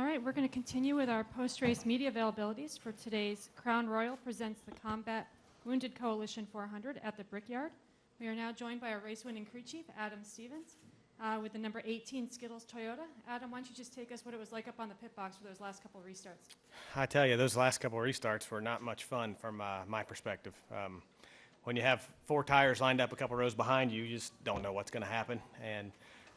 right, we're going to continue with our post-race media availabilities for today's Crown Royal presents the Combat Wounded Coalition 400 at the Brickyard. We are now joined by our race-winning crew chief, Adam Stevens, with the number 18 Skittles Toyota. Adam, why don't you just take us what it was like up on the pit box for those last couple of restarts? I tell you, those last couple of restarts were not much fun from my perspective. When you have four tires lined up a couple rows behind you, you just don't know what's going to happen. And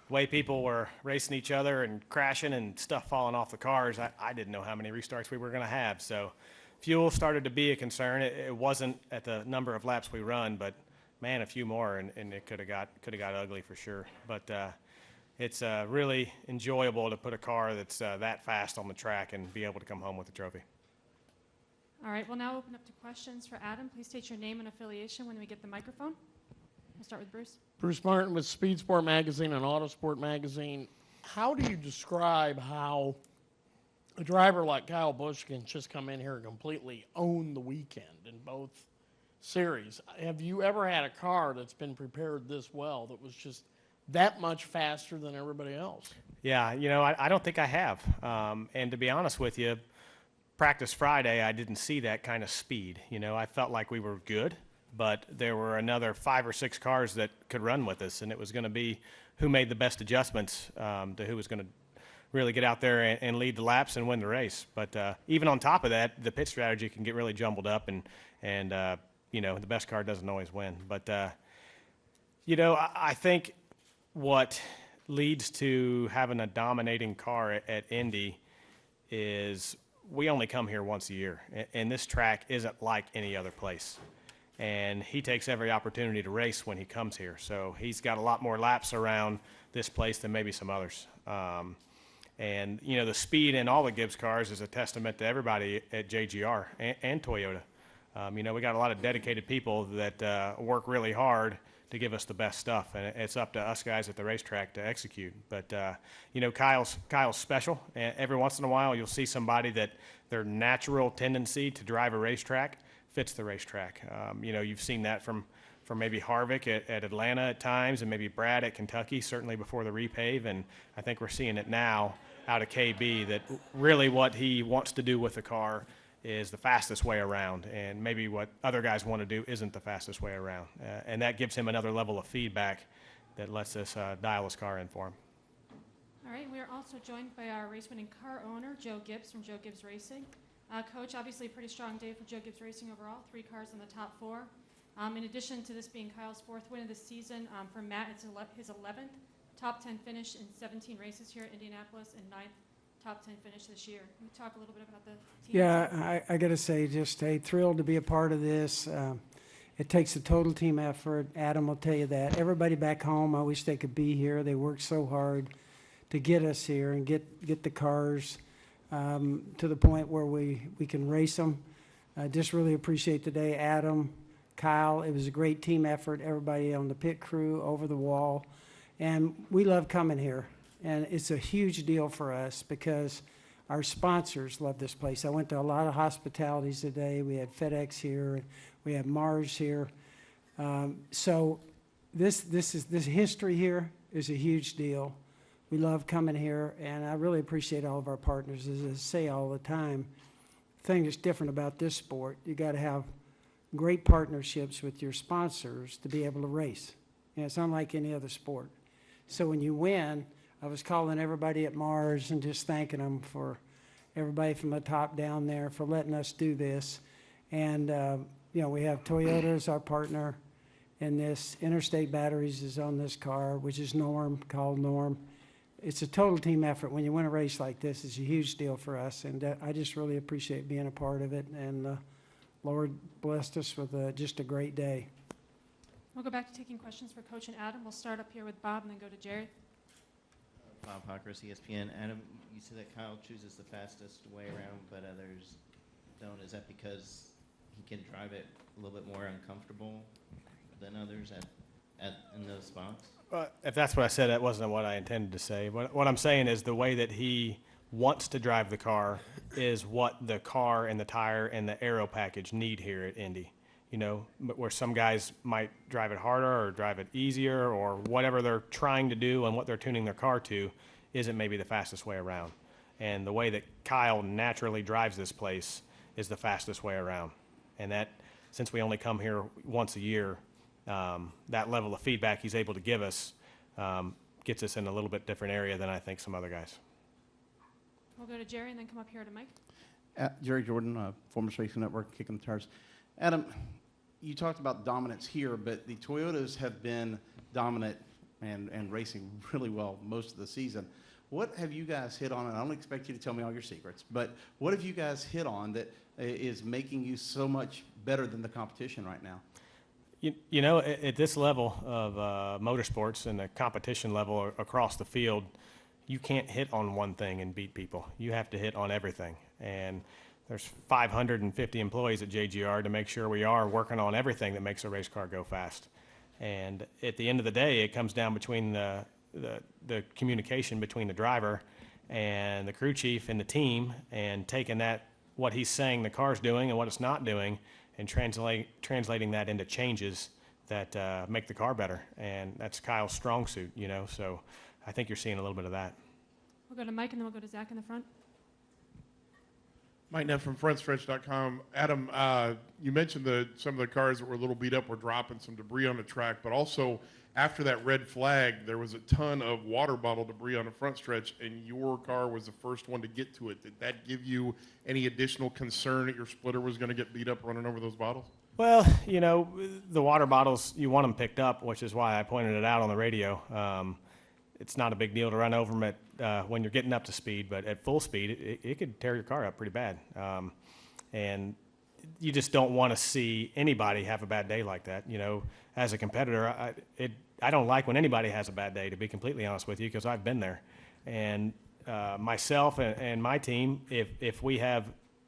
the way people were racing each other and crashing and stuff falling off the cars, I didn't know how many restarts we were going to have. So fuel started to be a concern. It wasn't at the number of laps we run, but man, a few more, and it could have got ugly for sure. But it's really enjoyable to put a car that's that fast on the track and be able to come home with a trophy. All right, we'll now open up to questions for Adam. Please state your name and affiliation when we get the microphone. We'll start with Bruce. Bruce Martin with Speed Sport Magazine and Autosport Magazine. How do you describe how a driver like Kyle Busch can just come in here and completely own the weekend in both series? Have you ever had a car that's been prepared this well that was just that much faster than everybody else? Yeah, you know, I don't think I have. And to be honest with you, practice Friday, I didn't see that kind of speed. You know, I felt like we were good, but there were another 5 or 6 cars that could run with us, and it was going to be who made the best adjustments to who was going to really get out there and lead the laps and win the race. But even on top of that, the pit strategy can get really jumbled up, and you know, the best car doesn't always win. But, you know, I think what leads to having a dominating car at Indy is we only come here once a year, and this track isn't like any other place. And he takes every opportunity to race when he comes here. So he's got a lot more laps around this place than maybe some others. And, you know, the speed in all the Gibbs cars is a testament to everybody at JGR and Toyota. You know, we got a lot of dedicated people that work really hard to give us the best stuff, and it's up to us guys at the racetrack to execute. But you know, Kyle's special. And every once in a while, you'll see somebody that their natural tendency to drive a racetrack fits the racetrack. You know, you've seen that from maybe Harvick at Atlanta at times, and maybe Brad at Kentucky, certainly before the repave. And I think we're seeing it now out of KB, that really what he wants to do with the car is the fastest way around, and maybe what other guys want to do isn't the fastest way around. And that gives him another level of feedback that lets us dial his car in for him. All right, we are also joined by our race-winning car owner, Joe Gibbs from Joe Gibbs Racing. Coach, obviously a pretty strong day for Joe Gibbs Racing overall, 3 cars in the top 4. In addition to this being Kyle's 4th win of the season, for Matt, it's his 11th top 10 finish in 17 races here at Indianapolis, and 9th top 10 finish this year. Can you talk a little bit about the team? Yeah, I got to say, just thrilled to be a part of this. It takes a total team effort. Adam will tell you that. Everybody back home, I wish they could be here. They worked so hard to get us here and get the cars to the point where we can race them. I just really appreciate today, Adam, Kyle. It was a great team effort. Everybody on the pit crew, over the wall. And we love coming here. And it's a huge deal for us because our sponsors love this place. I went to a lot of hospitalities today. We had FedEx here. And we have Mars here. So this history here is a huge deal. We love coming here, and I really appreciate all of our partners. As I say all the time, the thing that's different about this sport, you got to have great partnerships with your sponsors to be able to race. And it's unlike any other sport. So when you win, I was calling everybody at Mars and just thanking them for everybody from the top down there for letting us do this. And, you know, we have Toyota as our partner in this. Interstate Batteries is on this car, which is Norm, called Norm. It's a total team effort. When you win a race like this, it's a huge deal for us. And I just really appreciate being a part of it. And Lord blessed us with just a great day. We'll go back to taking questions for Coach and Adam. We'll start up here with Bob and then go to Jerry. Bob Hawkers, ESPN. Adam, you said that Kyle chooses the fastest way around, but others don't. Is that because he can drive it a little bit more uncomfortable than others in those spots? If that's what I said, that wasn't what I intended to say. What I'm saying is the way that he wants to drive the car is what the car and the tire and the aero package need here at Indy. You know, where some guys might drive it harder or drive it easier or whatever they're trying to do and what they're tuning their car to isn't maybe the fastest way around. And the way that Kyle naturally drives this place is the fastest way around. And that, since we only come here once a year, that level of feedback he's able to give us gets us in a little bit different area than I think some other guys. We'll go to Jerry and then come up here to Mike. Jerry Jordan, former Racing Network, Kicking the Tires. Adam, you talked about dominance here, but the Toyotas have been dominant and racing really well most of the season. What have you guys hit on, and I don't expect you to tell me all your secrets, but what have you guys hit on that is making you so much better than the competition right now? You know, at this level of motorsports and the competition level across the field, you can't hit on one thing and beat people. You have to hit on everything. And there's 550 employees at JGR to make sure we are working on everything that makes a race car go fast. And at the end of the day, it comes down between the communication between the driver and the crew chief and the team, and taking that, what he's saying the car's doing and what it's not doing, and translating that into changes that make the car better. And that's Kyle's strong suit, you know, so I think you're seeing a little bit of that. We'll go to Mike and then we'll go to Zach in the front. Mike Neff from frontstretch.com. Adam, you mentioned some of the cars that were a little beat up were dropping some debris on the track, but also after that red flag, there was a ton of water bottle debris on the front stretch, and your car was the first one to get to it. Did that give you any additional concern that your splitter was going to get beat up running over those bottles? Well, you know, the water bottles, you want them picked up, which is why I pointed it out on the radio. It's not a big deal to run over them when you're getting up to speed, but at full speed, it could tear your car up pretty bad. And you just don't want to see anybody have a bad day like that. You know, as a competitor, I don't like when anybody has a bad day, to be completely honest with you, because I've been there. And myself and my team, if we have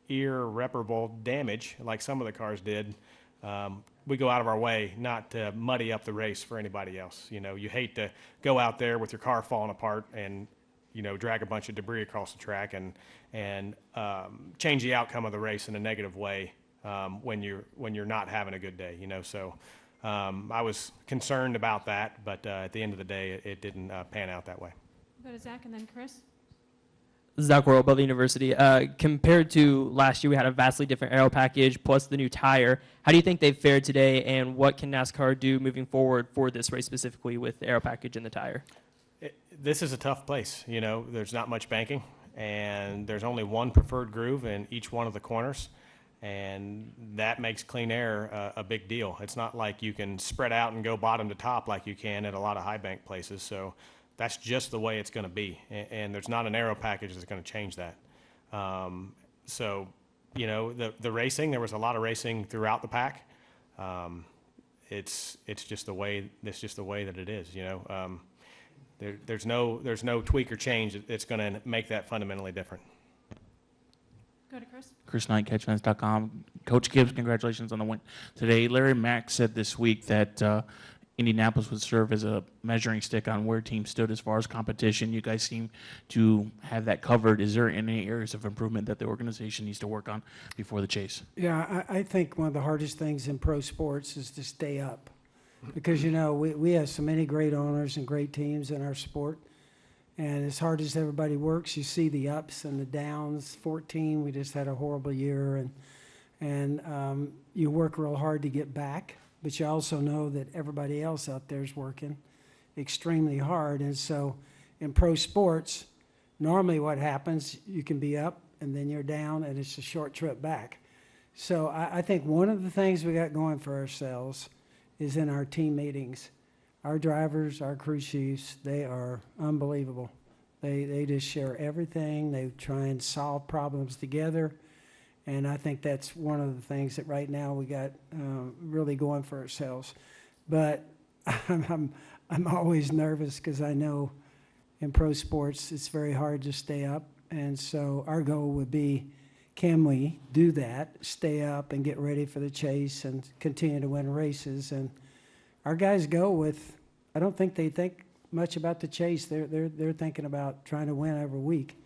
irreparable damage, like some of the cars did, we go out of our way not to muddy up the race for anybody else. You know, you hate to go out there with your car falling apart and, you know, drag a bunch of debris across the track and change the outcome of the race in a negative way when you're not having a good day. You know, so I was concerned about that, but at the end of the day, it didn't pan out that way. We'll go to Zach and then Chris. Zach Worrell, Butler University. Compared to last year, we had a vastly different aero package plus the new tire. How do you think they've fared today, and what can NASCAR do moving forward for this race specifically with the aero package and the tire? This is a tough place. You know, there's not much banking, and there's only one preferred groove in each one of the corners, and that makes clean air a big deal. It's not like you can spread out and go bottom to top like you can at a lot of high bank places. So that's just the way it's going to be, and there's not an aero package that's going to change that. So, you know, the racing, there was a lot of racing throughout the pack. It's just the way that it is. You know, there's no tweak or change that's going to make that fundamentally different. Go to Chris. Chris Knight, catchfans.com. Coach Gibbs, congratulations on the win today. Larry Mack said this week that Indianapolis would serve as a measuring stick on where teams stood as far as competition. You guys seem to have that covered. Is there any areas of improvement that the organization needs to work on before the chase? Yeah, I think one of the hardest things in pro sports is to stay up. Because, you know, we have so many great owners and great teams in our sport. And as hard as everybody works, you see the ups and the downs. 14, we just had a horrible year. And you work real hard to get back. But you also know that everybody else out there is working extremely hard. And so in pro sports, normally what happens, you can be up and then you're down and it's a short trip back. So I think one of the things we got going for ourselves is in our team meetings. Our drivers, our crew chiefs, they are unbelievable. They just share everything. They try and solve problems together. And I think that's one of the things that right now we got really going for ourselves. But I'm always nervous because I know in pro sports it's very hard to stay up. And so our goal would be, can we do that, stay up and get ready for the chase and continue to win races? And our guys go with, I don't think they think much about the chase. They're thinking about trying to win every week.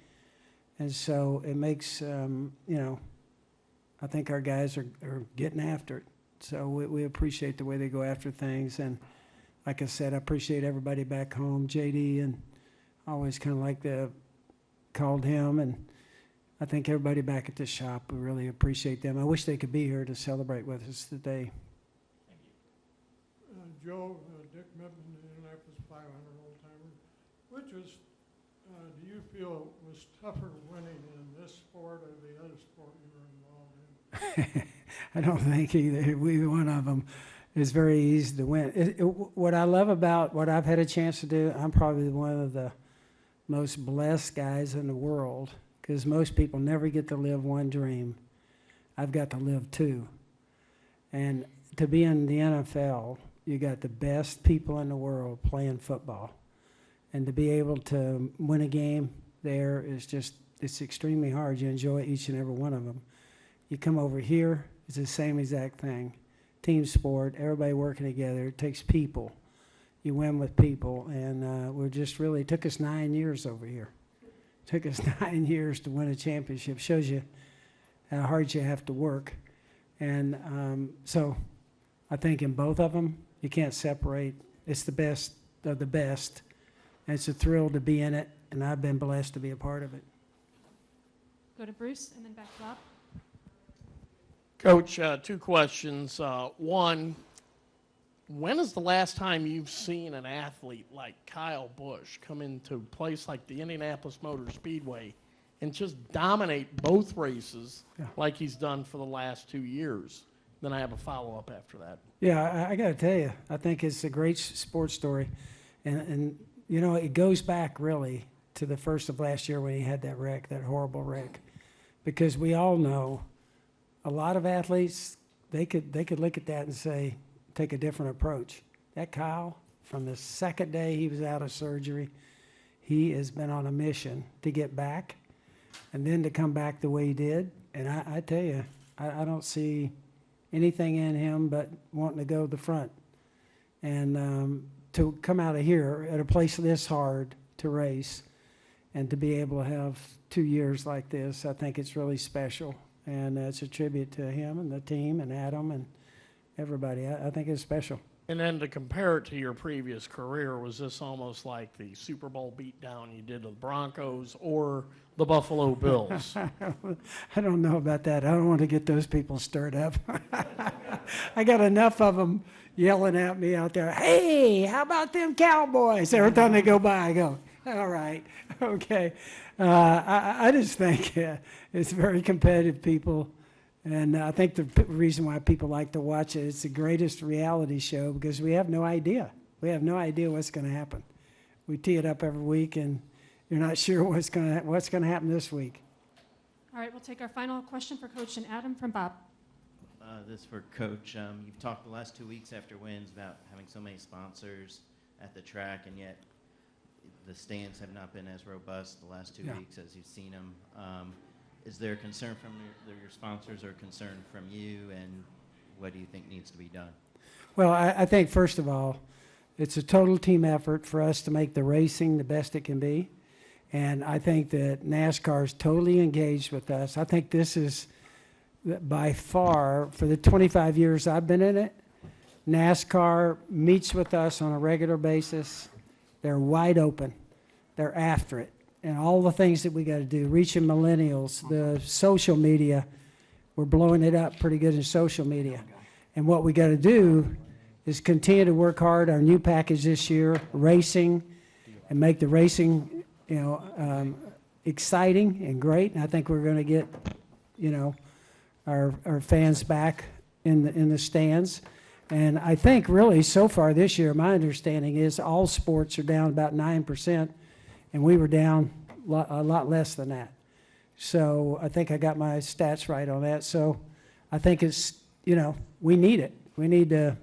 And so it makes, you know, I think our guys are getting after it. So we appreciate the way they go after things. And like I said, I appreciate everybody back home, JD, and I always kind of like to called him, and I think everybody back at the shop, we really appreciate them. I wish they could be here to celebrate with us today. Joe, Dick Mittman, Indianapolis 500 old-timer. Which is, do you feel was tougher winning in this sport or the other sport you were involved in? I don't think either one of them is very easy to win. What I love about what I've had a chance to do, I'm probably one of the most blessed guys in the world, because most people never get to live one dream. I've got to live two. And to be in the NFL, you got the best people in the world playing football. And to be able to win a game there is just, it's extremely hard. You enjoy each and every one of them. You come over here, it's the same exact thing. Team sport, everybody working together. It takes people. You win with people. And we're just really, it took us 9 years over here. It took us 9 years to win a championship. Shows you how hard you have to work. And so I think in both of them, you can't separate. It's the best of the best. And it's a thrill to be in it, and I've been blessed to be a part of it. Go to Bruce and then back to Bob. Coach, two questions. One, when is the last time you've seen an athlete like Kyle Busch come into a place like the Indianapolis Motor Speedway and just dominate both races like he's done for the last 2 years? Then I have a follow-up after that. Yeah, I got to tell you, I think it's a great sports story. And, you know, it goes back really to the first of last year when he had that wreck, that horrible wreck. Because we all know a lot of athletes, they could look at that and say, take a different approach. That Kyle, from the second day he was out of surgery, he has been on a mission to get back and then to come back the way he did. And I tell you, I don't see anything in him but wanting to go to the front. And to come out of here at a place this hard to race and to be able to have 2 years like this, I think it's really special. And it's a tribute to him and the team and Adam and everybody. I think it's special. And then to compare it to your previous career, was this almost like the Super Bowl beatdown you did to the Broncos or the Buffalo Bills? I don't know about that. I don't want to get those people stirred up. I got enough of them yelling at me out there, hey, how about them Cowboys? Every time they go by, I go, all right, okay. I just think it's very competitive, people. And I think the reason why people like to watch it, it's the greatest reality show because we have no idea. We have no idea what's going to happen. We tee it up every week, and you're not sure what's going to happen this week. All right, we'll take our final question for Coach and Adam from Bob. This for Coach. You've talked the last 2 weeks after wins about having so many sponsors at the track, and yet the stands have not been as robust the last 2 weeks as you've seen them. Is there concern from your sponsors or concern from you, and what do you think needs to be done? Well, I think, first of all, it's a total team effort for us to make the racing the best it can be. And I think that NASCAR is totally engaged with us. I think this is, by far, for the 25 years I've been in it, NASCAR meets with us on a regular basis. They're wide open. They're after it. And all the things that we got to do, reaching millennials, the social media, we're blowing it up pretty good in social media. And what we got to do is continue to work hard. Our new package this year, racing, and make the racing, exciting and great. And I think we're going to get, our fans back in the stands. And I think really so far this year, my understanding is all sports are down about 9%. And we were down a lot less than that. So I think I got my stats right on that. So I think it's, we need it. We need to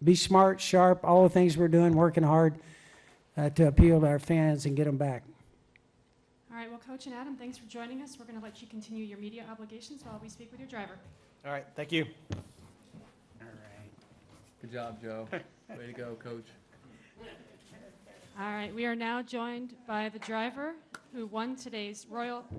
be smart, sharp, all the things we're doing, working hard to appeal to our fans and get them back. All right, well, Coach and Adam, thanks for joining us. We're going to let you continue your media obligations while we speak with your driver. All right, thank you. All right. Good job, Joe. Way to go, Coach. All right, we are now joined by the driver who won today's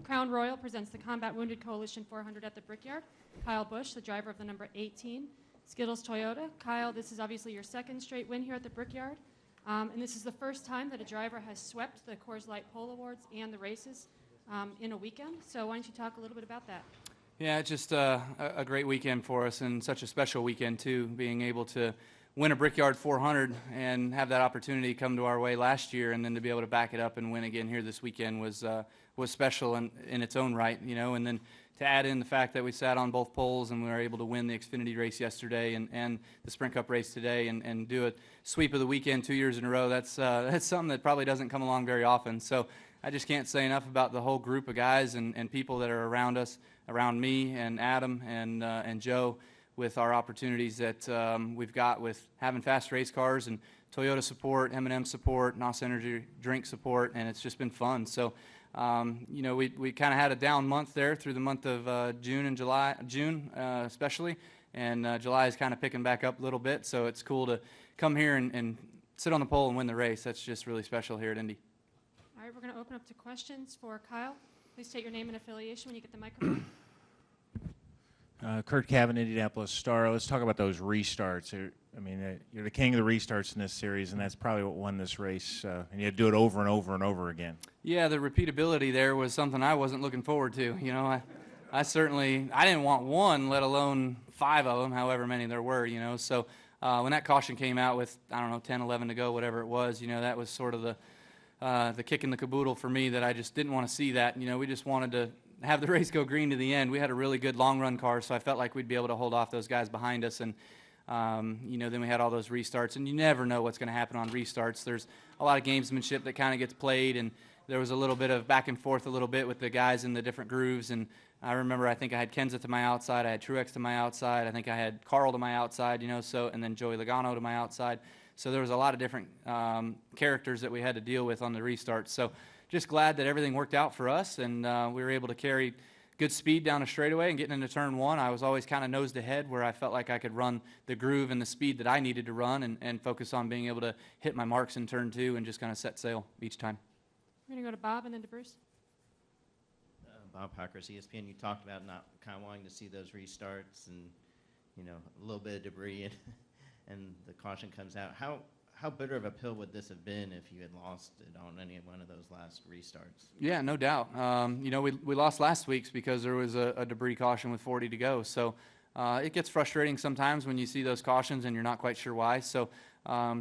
Crown Royal, presents the Combat Wounded Coalition 400 at the Brickyard, Kyle Busch, the driver of the number 18 Skittles Toyota. Kyle, this is obviously your second straight win here at the Brickyard, and this is the first time that a driver has swept the Coors Light Pole Awards and the races. in a weekend. So why don't you talk a little bit about that? Yeah, it's just a great weekend for us, and such a special weekend too. Being able to win a Brickyard 400 and have that opportunity come to our way last year, and then to be able to back it up and win again here this weekend was special in its own right, you know. And then to add in the fact that we sat on both poles and we were able to win the Xfinity race yesterday and the Sprint Cup race today, and do a sweep of the weekend 2 years in a row. That's something that probably doesn't come along very often. So I just can't say enough about the whole group of guys and people that are around us, around me and Adam and Joe, with our opportunities that we've got with having fast race cars and Toyota support, M&M support, NOS Energy drink support, and it's just been fun. So, you know, we kind of had a down month there through the month of June and July, June especially, and July is kind of picking back up a little bit. So it's cool to come here and sit on the pole and win the race. That's just really special here at Indy. All right, we're going to open up to questions for Kyle. Please state your name and affiliation when you get the microphone. Kurt Cavan, Indianapolis Star. Let's talk about those restarts. I mean, you're the king of the restarts in this series, and that's probably what won this race. And you had to do it over and over and over again. Yeah, the repeatability there was something I wasn't looking forward to. You know, I didn't want one, let alone 5 of them, however many there were, you know. So when that caution came out with, I don't know, 10, 11 to go, whatever it was, you know, that was sort of the kick in the caboodle for me, that I just didn't want to see that. You know, we just wanted to have the race go green to the end. We had a really good long run car, so I felt like we'd be able to hold off those guys behind us. And you know, then we had all those restarts, and you never know what's going to happen on restarts. There's a lot of gamesmanship that kind of gets played, and there was a little bit of back and forth a little bit with the guys in the different grooves. And I remember, I think I had Kenza to my outside, I had Truex to my outside, I think I had Carl to my outside, you know, so, and then Joey Logano to my outside. So there was a lot of different characters that we had to deal with on the restarts. So just glad that everything worked out for us, and we were able to carry good speed down a straightaway. And getting into turn one, I was always kind of nosed ahead, where I felt like I could run the groove and the speed that I needed to run, and focus on being able to hit my marks in turn two and just kind of set sail each time. We're going to go to Bob and then to Bruce. Bob Pockers, ESPN. You talked about not kind of wanting to see those restarts, and you know, a little bit of debris, and the caution comes out. How bitter of a pill would this have been if you had lost it on any one of those last restarts? Yeah, no doubt. You know, we lost last week's because there was a debris caution with 40 to go. So it gets frustrating sometimes when you see those cautions and you're not quite sure why. So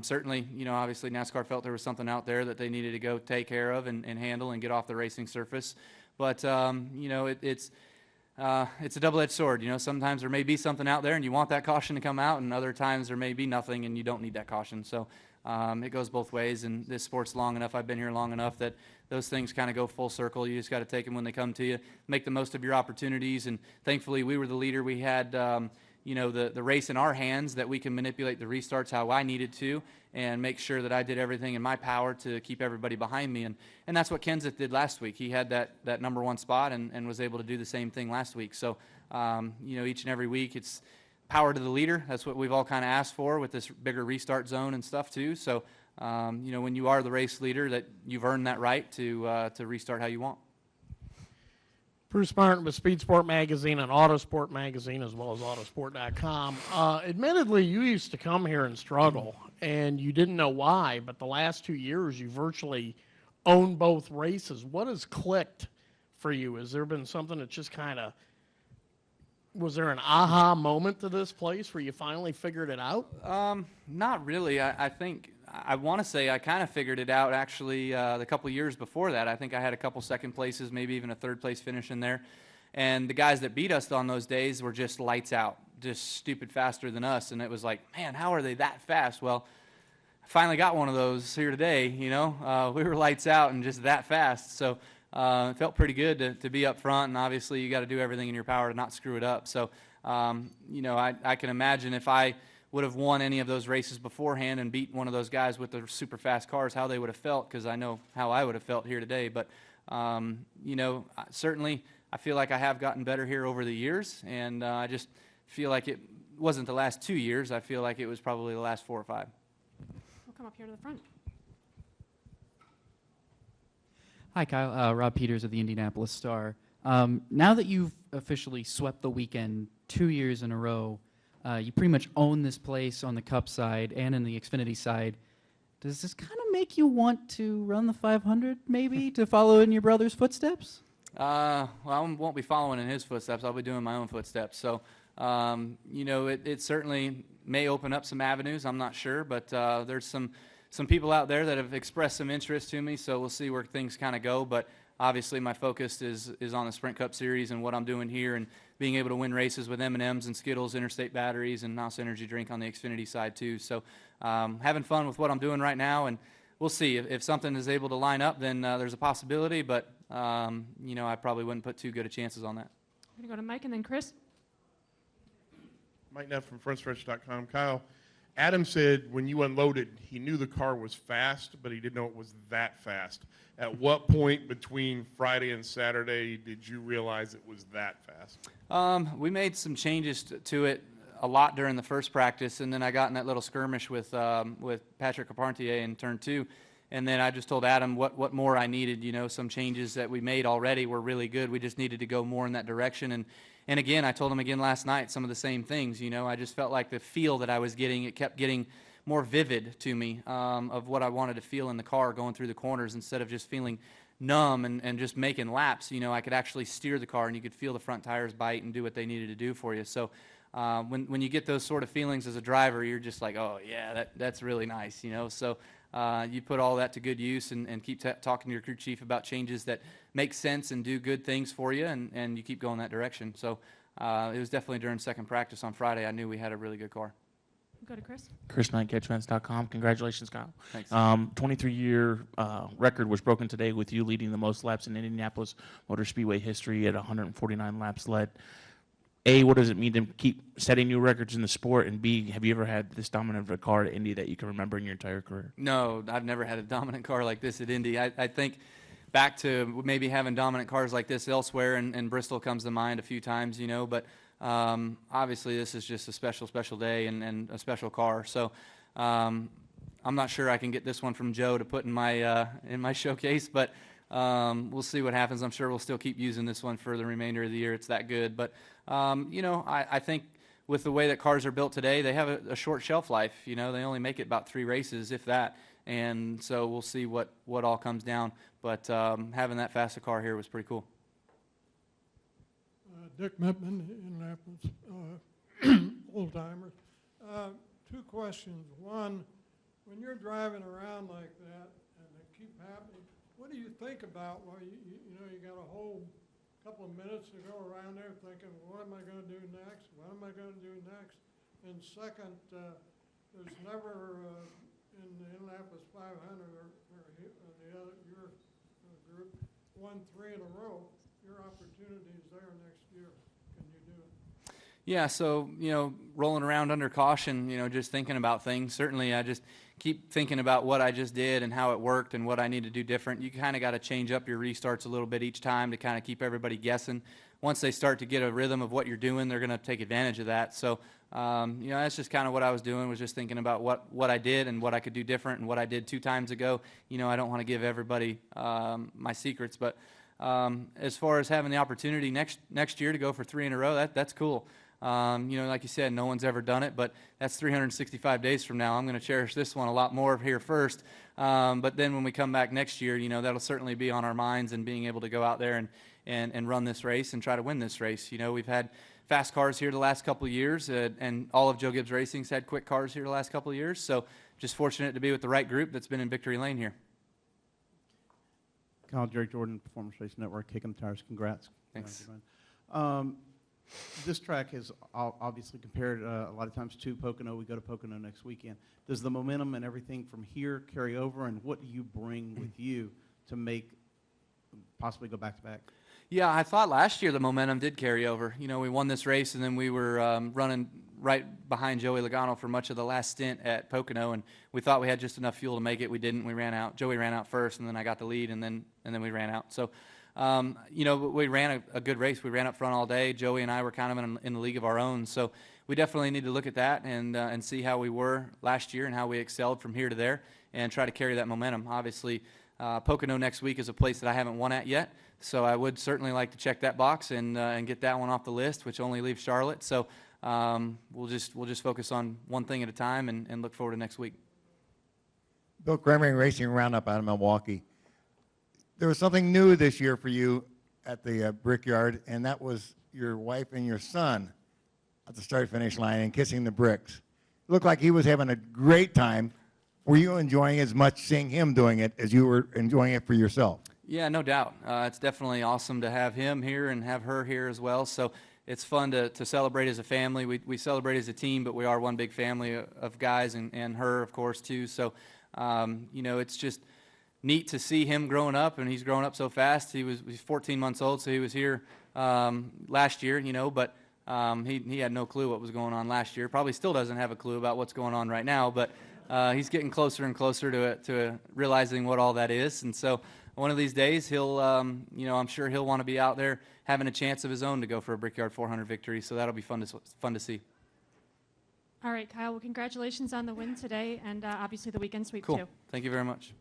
certainly, you know, obviously NASCAR felt there was something out there that they needed to go take care of and handle and get off the racing surface. But, you know, it's a double-edged sword. You know, sometimes there may be something out there and you want that caution to come out, and other times there may be nothing and you don't need that caution. So it goes both ways, and this sport's long enough, I've been here long enough, that those things kind of go full circle. You just got to take them when they come to you, make the most of your opportunities, and thankfully we were the leader. We had, you know, the race in our hands, that we can manipulate the restarts how I needed to and make sure that I did everything in my power to keep everybody behind me. And that's what Kenseth did last week. He had that number one spot and was able to do the same thing last week. So, you know, each and every week it's power to the leader. That's what we've all kind of asked for with this bigger restart zone and stuff too. So, you know, when you are the race leader, that you've earned that right to restart how you want. Bruce Martin with Speed Sport Magazine and Autosport Magazine, as well as Autosport.com. Admittedly, you used to come here and struggle, and you didn't know why, but the last 2 years you virtually owned both races. What has clicked for you? Has there been something that just kind of, was there an aha moment to this place where you finally figured it out? Not really. I think, I want to say I kind of figured it out actually the couple years before that. I think I had a couple second places, maybe even a third place finish in there. And the guys that beat us on those days were just lights out, just stupid faster than us. And it was like, man, how are they that fast? Well, I finally got one of those here today, you know. We were lights out and just that fast. So it felt pretty good to be up front. And obviously you got to do everything in your power to not screw it up. So, you know, I can imagine if I would have won any of those races beforehand and beat one of those guys with the super fast cars, how they would have felt, because I know how I would have felt here today. But, you know, certainly I feel like I have gotten better here over the years, and I just feel like it wasn't the last 2 years. I feel like it was probably the last 4 or 5. We'll come up here to the front. Hi, Kyle. Rob Peters of the Indianapolis Star. Now that you've officially swept the weekend 2 years in a row, you pretty much own this place on the Cup side and in the Xfinity side. Does this kind of make you want to run the 500, maybe, to follow in your brother's footsteps? Well, I won't be following in his footsteps. I'll be doing my own footsteps. So, you know, it certainly may open up some avenues. I'm not sure, but there's some people out there that have expressed some interest to me. So we'll see where things kind of go. But obviously, my focus is on the Sprint Cup Series and what I'm doing here, and being able to win races with M&Ms and Skittles, Interstate Batteries, and NOS Energy Drink on the Xfinity side too. So, having fun with what I'm doing right now, and we'll see if something is able to line up. Then there's a possibility, but you know, I probably wouldn't put too good of chances on that. I'm going to go to Mike and then Chris. Mike Neff from frontstretch.com. Kyle, Adam said when you unloaded, he knew the car was fast, but he didn't know it was that fast. At what point between Friday and Saturday did you realize it was that fast? We made some changes to it a lot during the first practice, and then I got in that little skirmish with Patrick Carpentier in turn 2. And then I just told Adam what more I needed. You know, some changes that we made already were really good. We just needed to go more in that direction. And again, I told him again last night some of the same things. You know, I just felt like the feel that I was getting, it kept getting more vivid to me of what I wanted to feel in the car going through the corners, instead of just feeling numb and just making laps. You know, I could actually steer the car, and you could feel the front tires bite and do what they needed to do for you. So when you get those sort of feelings as a driver, you're just like, oh yeah, that's really nice. You know, so. You put all that to good use, and keep talking to your crew chief about changes that make sense and do good things for you, and you keep going that direction. So it was definitely during second practice on Friday I knew we had a really good car. Go to Chris. Chris Knight, catchfans.com. Congratulations, Kyle. Thanks. 23-year record was broken today with you leading the most laps in Indianapolis Motor Speedway history at 149 laps led. A, what does it mean to keep setting new records in the sport? And B, have you ever had this dominant of a car at Indy that you can remember in your entire career? No, I've never had a dominant car like this at Indy. I think back to maybe having dominant cars like this elsewhere, and Bristol comes to mind a few times, you know. But obviously this is just a special day and a special car. So I'm not sure I can get this one from Joe to put in my showcase, but we'll see what happens. I'm sure we'll still keep using this one for the remainder of the year. It's that good. But you know, I think with the way that cars are built today, they have a short shelf life. You know, they only make it about 3 races, if that. And so we'll see what all comes down. But having that fast a car here was pretty cool. Dick Mittman, Indianapolis, old-timers. 2 questions. One, when you're driving around like that and they keep happening, what do you think about? Well, you know, you got a whole couple of minutes to go around there thinking, what am I going to do next? What am I going to do next? And second, there's never in the Indianapolis 500 or the other your group won 3 in a row. Your opportunity is there next year. Can you do it? Yeah, so, you know, rolling around under caution, you know, just thinking about things. Certainly, I just keep thinking about what I just did and how it worked and what I need to do different. You kind of got to change up your restarts a little bit each time to kind of keep everybody guessing. Once they start to get a rhythm of what you're doing, they're going to take advantage of that. So, you know, that's just kind of what I was doing, was just thinking about what I did and what I could do different and what I did 2 times ago. You know, I don't want to give everybody my secrets, but as far as having the opportunity next year to go for 3 in a row, that's cool. You know, like you said, no one's ever done it, but that's 365 days from now. I'm going to cherish this one a lot more here first. But then when we come back next year, you know, that'll certainly be on our minds, and being able to go out there and run this race and try to win this race. You know, we've had fast cars here the last couple of years, and all of Joe Gibbs Racing's had quick cars here the last couple of years. So just fortunate to be with the right group that's been in victory lane here. Kyle, Jerry Jordan, Performance Racing Network, Kicking the Tires. Congrats. Thanks. This track is obviously compared a lot of times to Pocono. We go to Pocono next weekend. Does the momentum and everything from here carry over, and what do you bring with you to make possibly go back-to-back? Yeah, I thought last year the momentum did carry over. You know, we won this race, and then we were running right behind Joey Logano for much of the last stint at Pocono, and we thought we had just enough fuel to make it. We didn't. We ran out. Joey ran out first, and then I got the lead, and then we ran out. So, you know, we ran a good race. We ran up front all day. Joey and I were kind of in the league of our own. So we definitely need to look at that and see how we were last year and how we excelled from here to there, and try to carry that momentum. Obviously, Pocono next week is a place that I haven't won at yet, so I would certainly like to check that box and get that one off the list, which only leaves Charlotte. So we'll just focus on one thing at a time and look forward to next week. Bill Kramer Racing Roundup out of Milwaukee. There was something new this year for you at the Brickyard, and that was your wife and your son at the start-finish line and kissing the bricks. Looked like he was having a great time. Were you enjoying as much seeing him doing it as you were enjoying it for yourself? Yeah, no doubt. It's definitely awesome to have him here and have her here as well. So it's fun to celebrate as a family. We celebrate as a team, but we are one big family of guys, and her, of course, too. So, you know, it's just neat to see him growing up, and he's growing up so fast. He's 14 months old, so he was here last year, you know, but he had no clue what was going on last year. Probably still doesn't have a clue about what's going on right now, but he's getting closer and closer to realizing what all that is. And so one of these days, he'll, you know, I'm sure he'll want to be out there having a chance of his own to go for a Brickyard 400 victory. So that'll be fun to see. All right, Kyle. Well, congratulations on the win today, and obviously the weekend sweep Cool. too. Thank you very much.